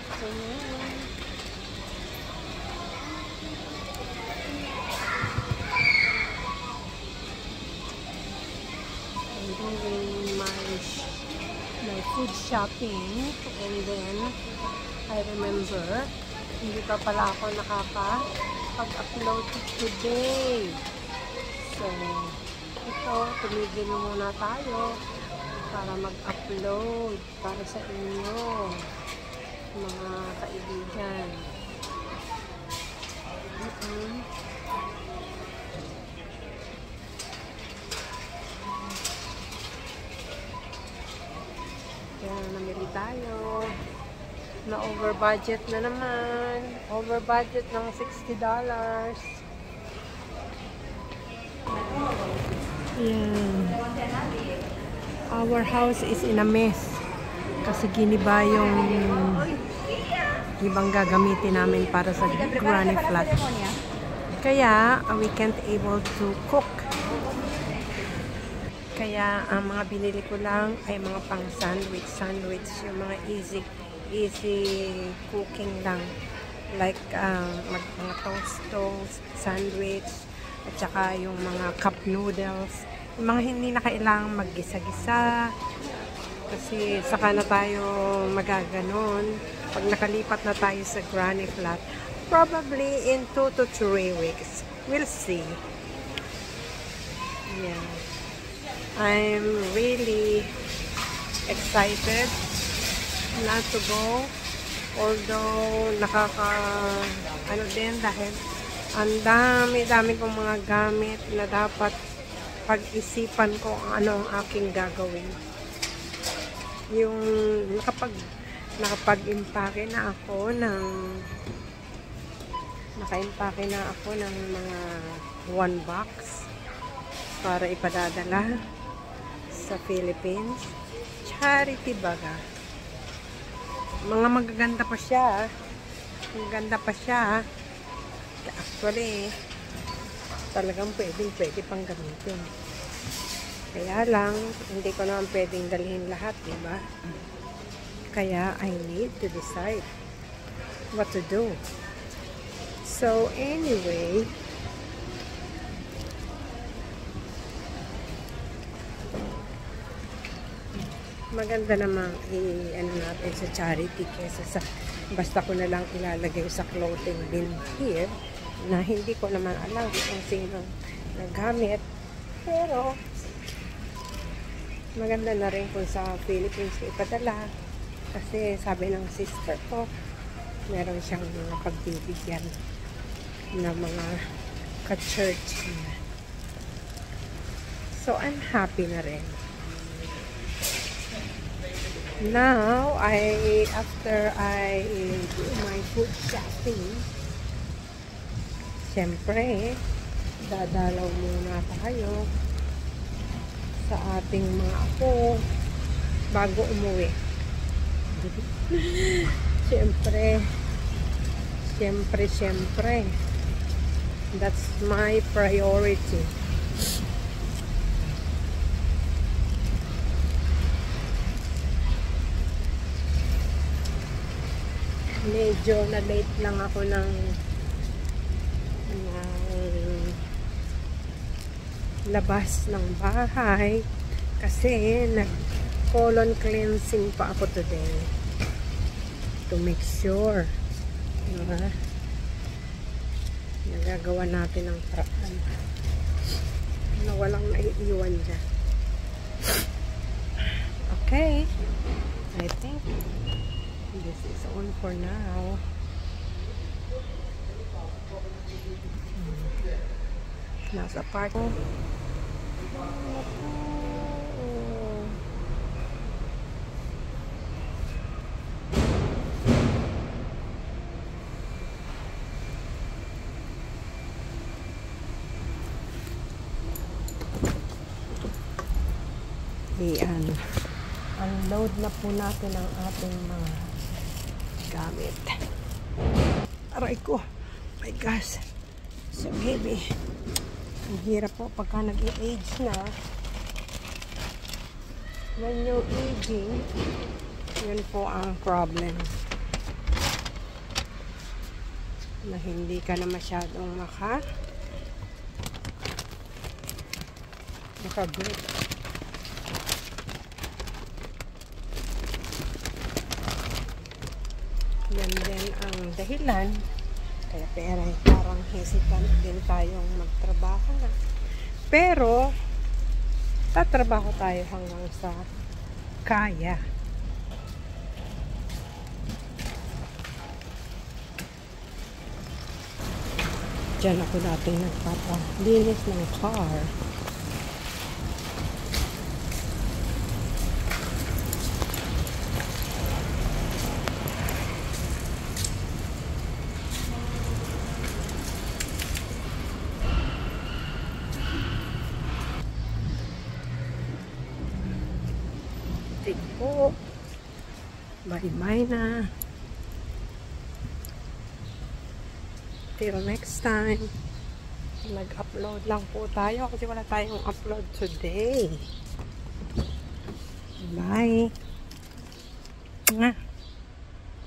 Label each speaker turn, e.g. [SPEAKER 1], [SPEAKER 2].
[SPEAKER 1] afternoon. I'm doing my food shopping, and then I remember hindi pa pala ako nakapag-upload today. So ito, tumigil muna tayo para mag-upload para sa inyo, mga kaibigan. Kaya namili tayo na over budget na naman, over budget ng $60. Yan. Our house is in a mess kasi giniba yung ibang gagamitin namin para sa granny flat. Kaya we can't able to cook. Kaya ang mga binili ko lang ay mga pang sandwich, yung mga easy cooking lang, like mga toast, sandwich, at saka yung mga cup noodles, yung mga hindi na kailangang maggisa-gisa kasi saka na tayo magaganon pag nakalipat na tayo sa granny flat, probably in 2 to 3 weeks. We'll see. Yeah, I'm really excited not to go, although ano din, dahil ang dami kong mga gamit na dapat pag-isipan ko ano ang aking gagawin. Yung nakapag-impake na ako ng mga 1 box para ipadadala sa Philippines. Charity baga. Mga magaganda pa siya. Maganda pa siya. Actually, talagang pwede pang gamitin. Kaya lang, hindi ko naman pwedeng dalhin lahat, diba? Kaya I need to decide what to do. So anyway, maganda namang i-ano natin sa charity kesa sa basta ko na lang ilalagay sa clothing bin here na hindi ko naman alam kung sino naggamit. Pero maganda na rin kung sa Philippines ipadala kasi sabi ng sister ko meron siyang mga pagbibigyan na mga ka-church niya. So I'm happy na rin. Now, after I do my food shopping, syempre, dadalaw muna tayo sa ating mga apo bago umuwi. Syempre, that's my priority. Medyo na-late lang ako ng labas ng bahay kasi nag-colon cleansing pa ako today to make sure nagagawa natin ang paraan na walang naiiwan dyan. Okay, I think this is all for now. Nasa park. Ayan. Unload na po natin ang ating mga gamit. Aray ko. My gosh. So heavy. Ang hirap po pagka nag-i-age na. When you're aging, yun po ang problem. na hindi ka na masyadong makagrip. Yan din ang dahilan kaya parang hesitant din tayong magtrabaho na. Pero tatrabaho tayo hanggang sa kaya. Diyan ako dati nagpapalinis ng car. Po. Bye-bye na. Till next time. Nag-upload lang po tayo kasi wala tayong upload today. Bye. Nga.